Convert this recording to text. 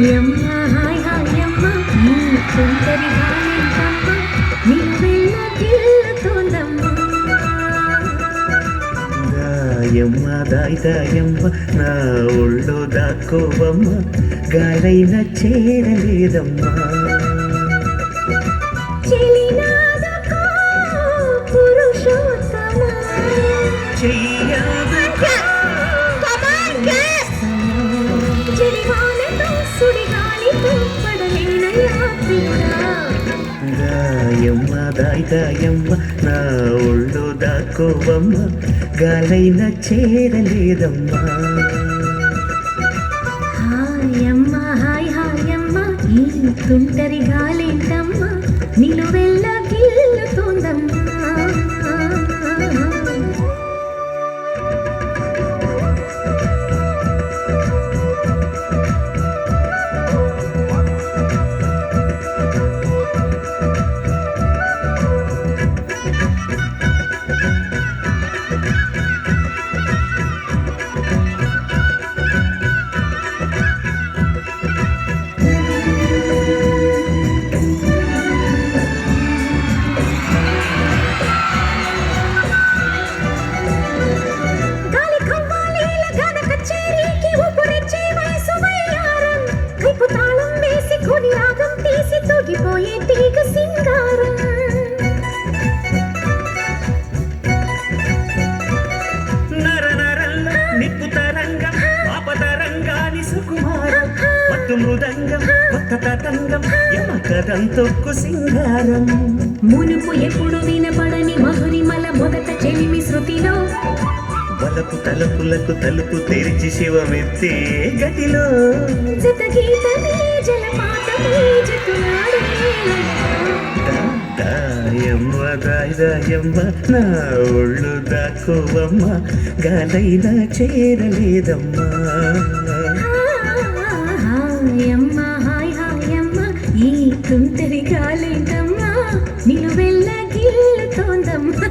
యమ్మ hi hi యమ్మ నీ తుంటరి గాలింటమ్మ నిన్ను వెళ్ళగిల్లుతోందమ్మ దాయమ్మ దాయమ్మ నా ఒళ్ళో దాక్కోవమ్మ గాలైన చేరలేదమ్మా చెలినాదకో పురుషోత్తమ చెలివానతో సుడిగాలితో పడలేనయ్యా ప్రియుడా దాయమ్మ దాయమ్మ నా ఒళ్ళు దాక్కోవమ్మ గాలైన చేరలేదమ్మా హాయమ్మ హాయ్ హాయమ్మ ఈ తుంటరి గాలేంటమ్మ నిన్ను వెళ్ళగిల్లుతోందమ్మా మృదంగం కొత్త తతంగం యమకదం తొక్కు సింగారం మునుపు ఎప్పుడు వినపడని మధురిమల మొదట చెలిమి శృతిలో వలపు తలుపులకు తలుపు తెరిచి శివమెత్తే గతిలో జత గీతమే జలపాతమే జతులాడే దాయమ్మ దాయమ్మ నా ఒళ్ళు దాక్కోవమ్మ గాలైన చేరలేదమ్మా యమ్మ హాయ్ హాయమ్మ ఈ తుంటరి గాలేంటమ్మా నిన్ను వెళ్ళగిల్లుతోందమ్మా